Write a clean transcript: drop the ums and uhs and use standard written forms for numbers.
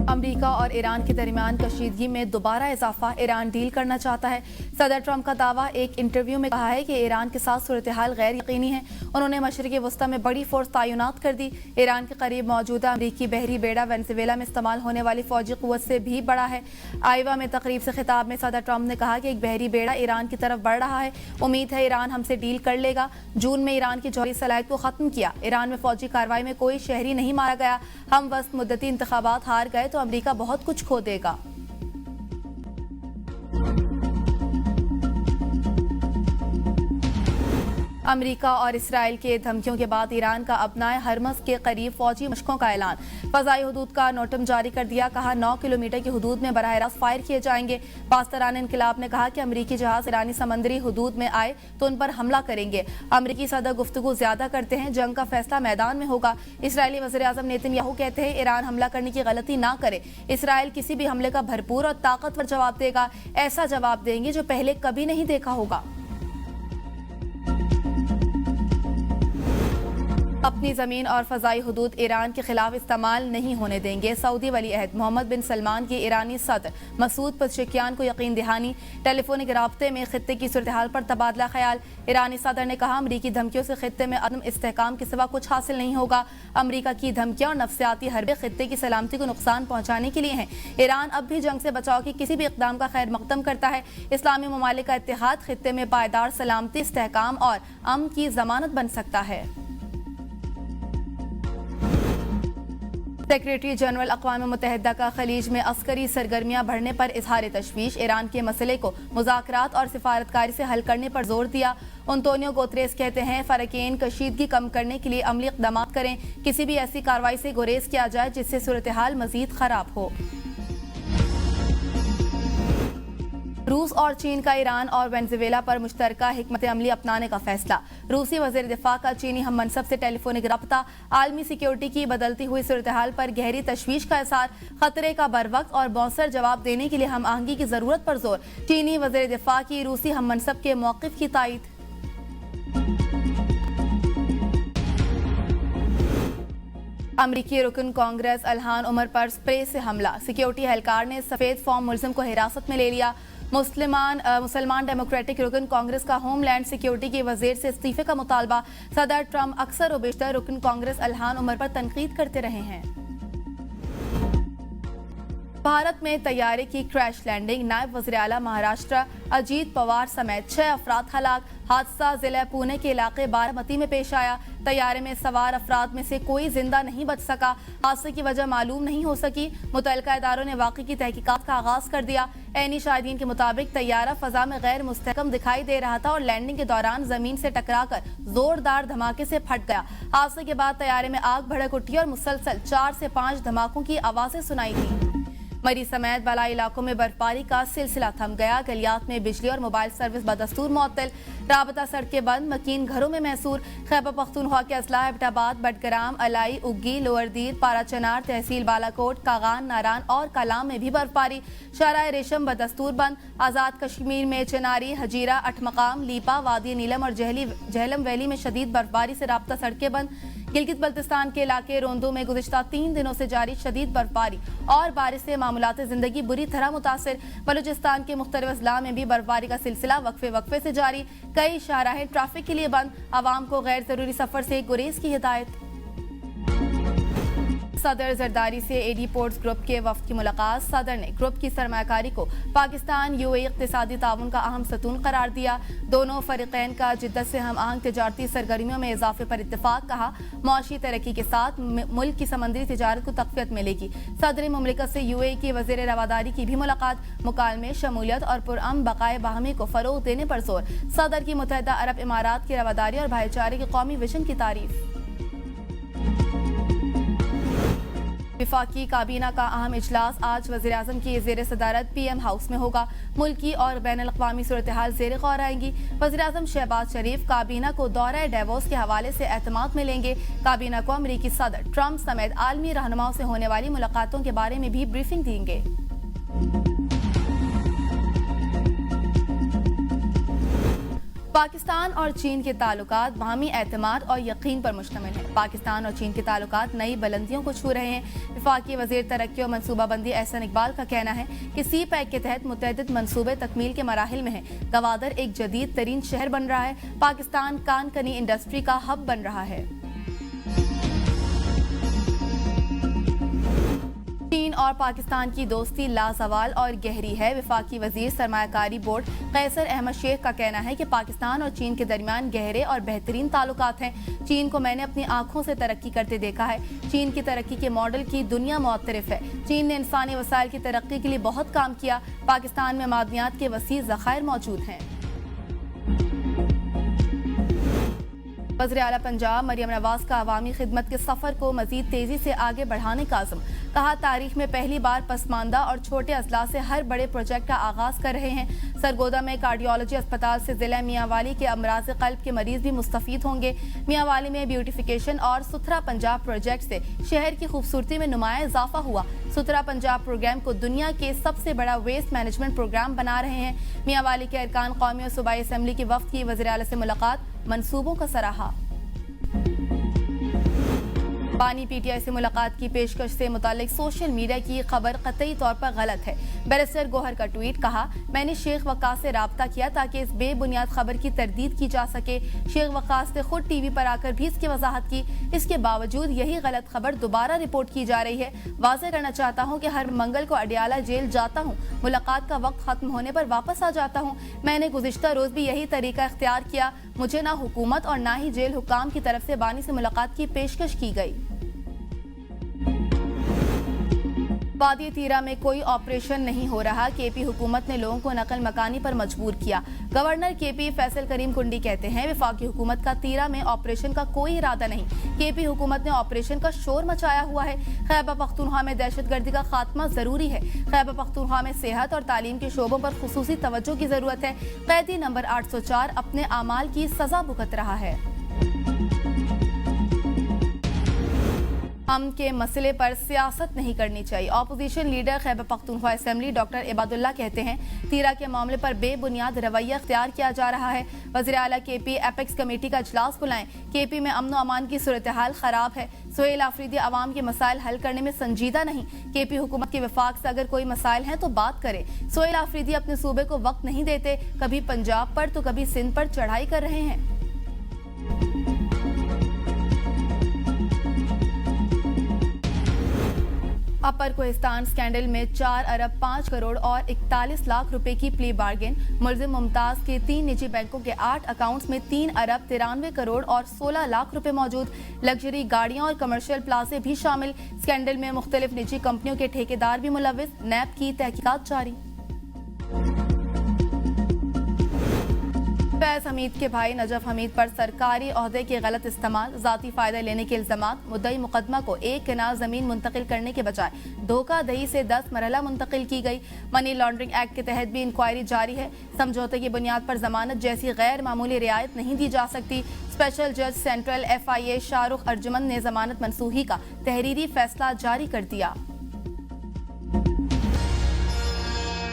America और Iran के दरमियान कशीदगी में दोबारा इजाफा, ईरान डील करना चाहता है। सदर ट्रंप का दावा, एक इंटरव्यू में कहा है कि ईरान के साथ सूरत हाल गैर यकीनी है। उन्होंने मशरिकी वस्ता में बड़ी फोर्स तैनात कर दी। ईरान के करीब मौजूदा अमरीकी बहरी बेड़ा वेनेजुएला में इस्तेमाल होने वाली फौजी कुव्वत से भी बड़ा है। आइवा में तकरीब से खिताब में सदर ट्रंप ने कहा कि एक बहरी बेड़ा ईरान की तरफ बढ़ रहा है। उम्मीद है ईरान हमसे डील कर लेगा। जून में ईरान की जौहरी सलाहियत को खत्म किया। ईरान में फौजी कार्रवाई में कोई शहरी नहीं मारा गया। हम वस्त मुद्दती इंतखाबात हार गए तो अमरीका बहुत कुछ खो देगा। अमेरिका और इसराइल के धमकियों के बाद ईरान का अपनाए हरमस के करीब फौजी मशकों का ऐलान। फजाई हदूद का नोटम जारी कर दिया। कहा 9 किलोमीटर की हदूद में बराह रास्त फायर किए जाएंगे। पास्तरान इनकलाब ने कहा कि अमरीकी जहाज ईरानी समंदरी हदूद में आए तो उन पर हमला करेंगे। अमरीकी सदर गुफ्तगू ज्यादा करते हैं, जंग का फैसला मैदान में होगा। इसराइली वज़ीर आज़म नेतन्याहू कहते हैं ईरान हमला करने की गलती ना करे। इसराइल किसी भी हमले का भरपूर और ताकतवर जवाब देगा। ऐसा जवाब देंगे जो पहले कभी नहीं देखा होगा। अपनी जमीन और फजाई हदूद ईरान के खिलाफ इस्तेमाल नहीं होने देंगे। सऊदी वली अहद मोहम्मद बिन सलमान की ईरानी सदर मसूद पज़ेश्कियान को यकीन दहानी। टेलीफोनिक राब्ते में खित्ते की सूरत हाल पर तबादला ख्याल। ईरानी सदर ने कहा अमरीकी धमकियों से खित्ते में अदम इस्तेहकाम के सिवा कुछ हासिल नहीं होगा। अमरीका की धमकियां और नफ्सियाती हरबे खित्ते की सलामती को नुकसान पहुंचाने के लिए हैं। ईरान अब भी जंग से बचाव के किसी भी इकदाम का खैर मकदम करता है। इस्लामी ममालिक का इत्तेहाद खित्ते में पायदार सलामती, इस्तेहकाम और अमन की जमानत बन सकता है। सेक्रेटरी जनरल अक़वाम मुत्तहिदा का खलीज में अस्करी सरगर्मियां बढ़ने पर इजहार तशवीश। ईरान के मसले को मुज़ाकरात और सिफारतकारी से हल करने पर जोर दिया। अंतोनियो गुतेरेस कहते हैं फ़रक़ैन कशीदगी कम करने के लिए अमली इक़दाम करें। किसी भी ऐसी कार्रवाई से गुरेज किया जाए जिससे सूरत हाल मजीद खराब हो। रूस और चीन का ईरान और वेनेजुएला पर मुश्तरका हिकमत अमली अपनाने का फैसला। रूसी वज़ीर दिफा का चीनी हम मनसब से टेलीफोनिक रब्ता। आलमी सिक्योरिटी की बदलती हुई सूरत हाल पर गहरी तशवीश का इज़हार। खतरे का बरवक्त और मौसर जवाब देने के लिए हम आहंगी की जरूरत पर जोर। चीनी वज़ीर दिफा की रूसी हम मनसब के मौक़िफ़ की तायीद। अमरीकी रुकन कांग्रेस अल्हान उमर पर स्प्रे से हमला। सिक्योरिटी एहलकार ने सफेद फॉर्म मुलजिम को हिरासत में ले लिया। मुसलमान डेमोक्रेटिक रुकन कांग्रेस का होमलैंड सिक्योरिटी के वजीर से इस्तीफे का मुतालबा। सदर ट्रंप अक्सर व बेशतर रुकन कांग्रेस अल्हान उमर पर तनकीद करते रहे हैं। भारत में तैयारे की क्रैश लैंडिंग। नायब वज़ीर आला महाराष्ट्र अजीत पवार समेत 6 अफराद हलाक। हादसा जिला पुणे के इलाके बारामती में पेश आया। तैयारे में सवार अफराद में से कोई जिंदा नहीं बच सका। हादसे की वजह मालूम नहीं हो सकी। मुतल्लिका इदारों ने वाक़ई की तहकीकात का आगाज कर दिया। ऐनी शाहिदीन के मुताबिक तैयारा फजा में गैर मुस्तहकम दिखाई दे रहा था और लैंडिंग के दौरान जमीन से टकराकर जोरदार धमाके से फट गया। हादसे के बाद तैयारे में आग भड़क उठी और मुसलसल 4 से 5 धमाकों की आवाजें सुनाई दी। मरी समेत बलाई इलाकों में बर्फबारी का सिलसिला थम गया। गलियात में बिजली और मोबाइल सर्विस बदस्तूर मुअत्तल। राबता सड़कें बंद, मकीन घरों में महसूर। खैबर पख्तूनख्वा के अजला एबटाबाद, बटग्राम, अलाई, उग्गी, लोअरदीर, पाराचनार, तहसील बालाकोट, कागान, नारान और कलाम में भी बर्फबारी। शाहराह रेशम बदस्तूर बंद। आज़ाद कश्मीर में चिनारी, हजीरा, अठमकाम, लीपा, वादी नीलम और जहलम वैली में शदीद बर्फबारी से राबता सड़कें बंद। गिलगित बल्तिस्तान के इलाके रोंदो में गुज़िश्ता 3 दिनों से जारी शदीद बर्फबारी और बारिश से मामूलात जिंदगी बुरी तरह मुतासिर। बलूचिस्तान के मुख्तलिफ अजला में भी बर्फबारी का सिलसिला वक्फे से जारी। कई शाहराहें ट्रैफिक के लिए बंद। आवाम को गैर जरूरी सफर से गुरेज की हिदायत। सदर जरदारी से एडी पोर्ट्स ग्रुप के वफ्द की मुलाकात। सदर ने ग्रुप की सरमायाकारी को पाकिस्तान यूएई इक़्तिसादी ताउन का अहम सतून करार दिया। दोनों फरीक़ैन का जिद्दत से हम आहंग तजारती सरगर्मियों में इजाफे पर इत्तेफाक। कहा मौशी तरक्की के साथ मुल्क की समंदरी तिजारत को तक़वियत मिलेगी। सदर मुमलिकत से यूएई की वज़ीर रवादारी की भी मुलाकात। मुकालमे, शमूलियत और पुरअमन बक़ाए बाहमी को फ़रोग़ देने पर जोर। सदर की मुत्तहिदा अरब इमारात की रवादारी और भाईचारे के कौमी विजन की तारीफ। विफाकी काबीना का अहम इजलास आज वज़ीर-ए-आज़म की ज़ेर सदारत पीएम हाउस में होगा। मुल्की और बैनुल-अक़वामी सूरत हाल ज़ेर गौर आएंगी। वज़ीर-ए-आज़म शहबाज शरीफ काबीना को दौरा डेवोस के हवाले से एतमाद में लेंगे। काबीना को अमरीकी सदर ट्रंप समेत आलमी रहनुमाओं से होने वाली मुलाकातों के बारे में भी ब्रीफिंग देंगे। पाकिस्तान और चीन के ताल्लुकात बाहमी एतमाद और यकीन पर मुश्तमिल है। पाकिस्तान और चीन के ताल्लुकात नई बुलंदियों को छू रहे हैं। वफाकी वज़ीर तरक्की और मनसूबाबंदी एहसन इकबाल का कहना है कि सी पैक के तहत मुतअद्दिद मनसूबे तकमील के मराहिल में हैं। गवादर एक जदीद तरीन शहर बन रहा है। पाकिस्तान कान कनी इंडस्ट्री का हब बन रहा है। चीन और पाकिस्तान की दोस्ती लाजवाल और गहरी है। वफाकी वजीर सरमायाकारी बोर्ड कैसर अहमद शेख का कहना है कि पाकिस्तान और चीन के दरमियान गहरे और बेहतरीन ताल्लुकात हैं। चीन को मैंने अपनी आंखों से तरक्की करते देखा है। चीन की तरक्की के मॉडल की दुनिया मुअत्तरिफ है। चीन ने इंसानी वसाइल की तरक्की के लिए बहुत काम किया। पाकिस्तान में मादनियात के वसी ज़खायर मौजूद हैं। वज़ीर आला पंजाब मरियम नवाज का अवामी खिदमत के सफ़र को मज़ीद तेज़ी से आगे बढ़ाने का आज़म। कहा, तारीख में पहली बार पसमानदा और छोटे अजला से हर बड़े प्रोजेक्ट का आगाज़ कर रहे हैं। सरगोदा में कार्डियोलॉजी अस्पताल से ज़िला मियांवाली के अमराज क़ल्ब के मरीज भी मुस्तफ़ीद होंगे। मियांवाली में ब्यूटिफिकेशन और सुथरा पंजाब प्रोजेक्ट से शहर की खूबसूरती में नुमाया इजाफा हुआ। सुथरा पंजाब प्रोग्राम को दुनिया के सबसे बड़ा वेस्ट मैनेजमेंट प्रोग्राम बना रहे हैं। मियांवाली के अरकान कौमी और सूबाई असम्बली के वफ़द की वज़ीर आला से मुलाकात, मनसूबों का सराहा। बानी पीटीआई से मुलाकात की पेशकश से मुतालिक सोशल मीडिया की खबर कतई तौर पर गलत है। बैरिस्टर गोहर का ट्वीट, कहा, मैंने शेख वकास से राब्ता किया ताकि इस बेबुनियाद खबर की तरदीद की जा सके। शेख वकास ने खुद टीवी पर आकर भी इसकी वजाहत की। इसके बावजूद यही गलत खबर दोबारा रिपोर्ट की जा रही है। वाज़ेह करना चाहता हूँ कि हर मंगल को अडियाला जेल जाता हूँ। मुलाकात का वक्त खत्म होने पर वापस आ जाता हूँ। मैंने गुज़िश्ता रोज भी यही तरीका इख्तियार किया। मुझे ना हुकूमत और ना ही जेल हुक्काम की तरफ से बानी से मुलाकात की पेशकश की गई। वादी तीरा में कोई ऑपरेशन नहीं हो रहा। केपी हुकूमत ने लोगों को नकल मकानी पर मजबूर किया। गवर्नर केपी फैसल करीम कुंडी कहते हैं, वफाकी हुकूमत का तीरा में ऑपरेशन का कोई इरादा नहीं। केपी हुकूमत ने ऑपरेशन का शोर मचाया हुआ है। खैबर पख्तूनख्वा में दहशतगर्दी का खात्मा जरूरी है। खैबर पख्तूनख्वा में सेहत और तालीम के शोबों पर खुसूसी तवज्जो की जरूरत है। कैदी नंबर 804 अपने आमाल की सजा भुगत रहा है। अमन के मसले पर सियासत नहीं करनी चाहिए। Opposition leader Khyber Pakhtunkhwa assembly doctor Ibadullah कहते हैं, तीरा के मामले पर बेबुनियाद रवैया अख्तियार किया जा रहा है। वज़ीर आला केपी एपेक्स कमेटी का इजलास बुलाएं। केपी में अमन व अमान की सूरत हाल खराब है। सुहेल आफरीदी अवाम के मसाइल हल करने में संजीदा नहीं। केपी हुकूमत के वफाक से अगर कोई मसाइल हैं तो बात करे। सुहेल आफरीदी अपने सूबे को वक्त नहीं देते। कभी पंजाब पर तो कभी सिंध पर चढ़ाई कर रहे हैं। अपर कोहिस्तान स्कैंडल में 4 अरब 5 करोड़ और 41 लाख रुपए की प्ली बार्गेन। मुलजिम मुमताज के 3 निजी बैंकों के 8 अकाउंट्स में 3 अरब 93 करोड़ और 16 लाख रुपए मौजूद। लग्जरी गाड़ियां और कमर्शियल प्लाजे भी शामिल। स्कैंडल में मुख्तलिफ निजी कंपनियों के ठेकेदार भी मुलविस। नैब की तहकीकात जारी। फैज हमीद के भाई नजफ हमीद पर सरकारी ओहदे के गलत इस्तेमाल, जाती फायदा लेने के इल्जामात। मुद्दई मुकदमा को एक केनाल जमीन मुंतकिल करने के बजाय धोखाधड़ी से 10 मरहला मुंतकिल की गई। मनी लॉन्ड्रिंग एक्ट के तहत भी इंक्वायरी जारी है। समझौते की बुनियाद पर जमानत जैसी गैर मामूली रियायत नहीं दी जा सकती। स्पेशल जज सेंट्रल FIA शाहरुख अर्जुमन ने जमानत मनसूखी का तहरीरी फैसला जारी कर दिया।